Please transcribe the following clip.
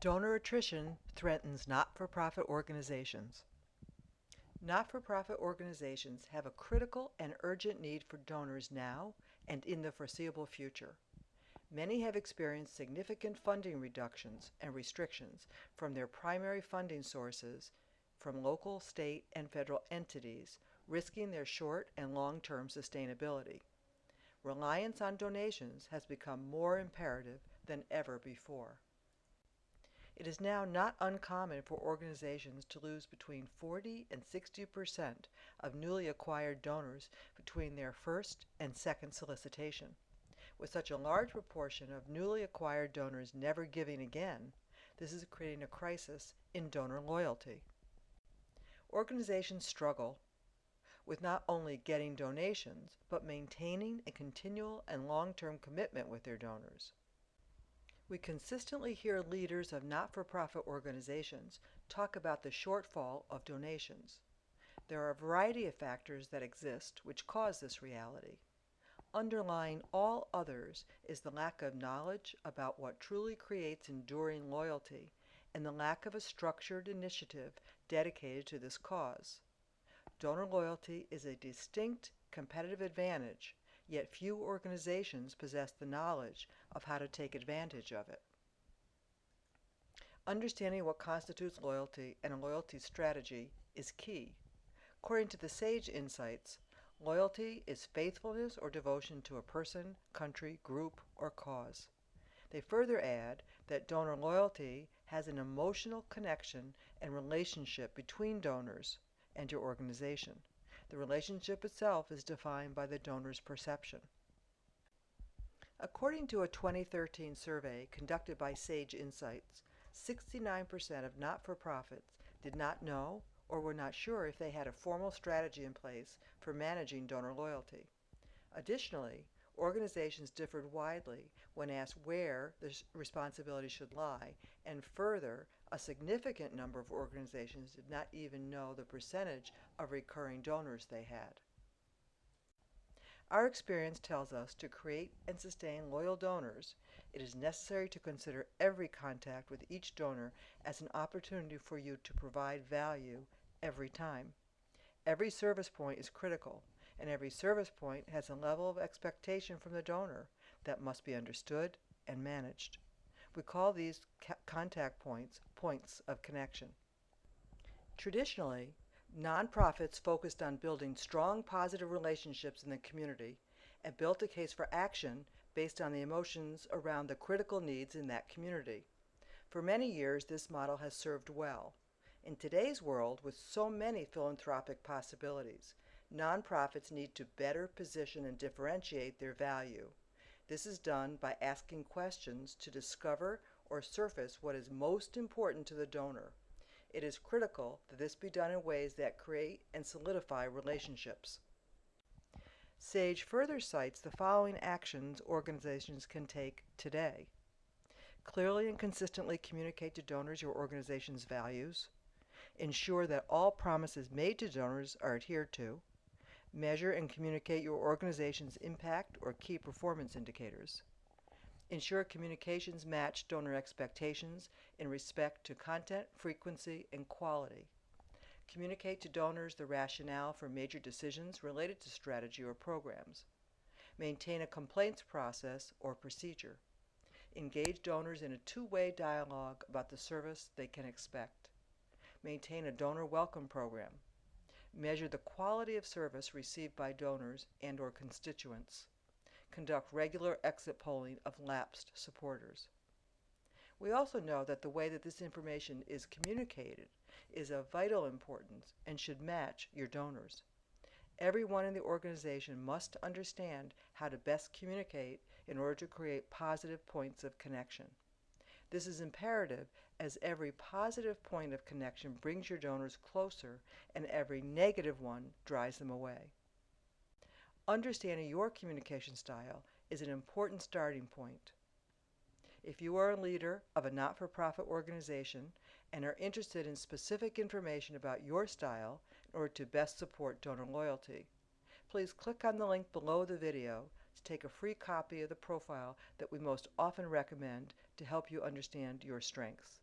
Donor attrition threatens not-for-profit organizations. Not-for-profit organizations have a critical and urgent need for donors now and in the foreseeable future. Many have experienced significant funding reductions and restrictions from their primary funding sources from local, state, and federal entities, risking their short and long-term sustainability. Reliance on donations has become more imperative than ever before. It is now not uncommon for organizations to lose between 40 and 60% of newly acquired donors between their first and second solicitation. With such a large proportion of newly acquired donors never giving again, this is creating a crisis in donor loyalty. Organizations struggle with not only getting donations, but maintaining a continual and long-term commitment with their donors. We consistently hear leaders of not-for-profit organizations talk about the shortfall of donations. There are a variety of factors that exist which cause this reality. Underlying all others is the lack of knowledge about what truly creates enduring loyalty and the lack of a structured initiative dedicated to this cause. Donor loyalty is a distinct competitive advantage, yet few organizations possess the knowledge of how to take advantage of it. Understanding what constitutes loyalty and a loyalty strategy is key. According to the SAGE Insights, loyalty is faithfulness or devotion to a person, country, group, or cause. They further add that donor loyalty has an emotional connection and relationship between donors and your organization. The relationship itself is defined by the donor's perception. According to a 2013 survey conducted by SAGE Insights, 69% of not-for-profits did not know or were not sure if they had a formal strategy in place for managing donor loyalty. Additionally, organizations differed widely when asked where the responsibility should lie, and further, a significant number of organizations did not even know the percentage of recurring donors they had. Our experience tells us to create and sustain loyal donors, it is necessary to consider every contact with each donor as an opportunity for you to provide value every time. Every service point is critical, and every service point has a level of expectation from the donor that must be understood and managed. We call these contact points points of connection. Traditionally, nonprofits focused on building strong positive relationships in the community and built a case for action based on the emotions around the critical needs in that community. For many years, this model has served well. In today's world, with so many philanthropic possibilities, nonprofits need to better position and differentiate their value. This is done by asking questions to discover or surface what is most important to the donor. It is critical that this be done in ways that create and solidify relationships. SAGE further cites the following actions organizations can take today. Clearly and consistently communicate to donors your organization's values. Ensure that all promises made to donors are adhered to. Measure and communicate your organization's impact or key performance indicators. Ensure communications match donor expectations in respect to content, frequency, and quality. Communicate to donors the rationale for major decisions related to strategy or programs. Maintain a complaints process or procedure. Engage donors in a two-way dialogue about the service they can expect. Maintain a donor welcome program. Measure the quality of service received by donors and/or constituents. Conduct regular exit polling of lapsed supporters. We also know that the way that this information is communicated is of vital importance and should match your donors. Everyone in the organization must understand how to best communicate in order to create positive points of connection. This is imperative as every positive point of connection brings your donors closer and every negative one drives them away. Understanding your communication style is an important starting point. If you are a leader of a not-for-profit organization and are interested in specific information about your style in order to best support donor loyalty, please click on the link below the video to take a free copy of the profile that we most often recommend to help you understand your strengths.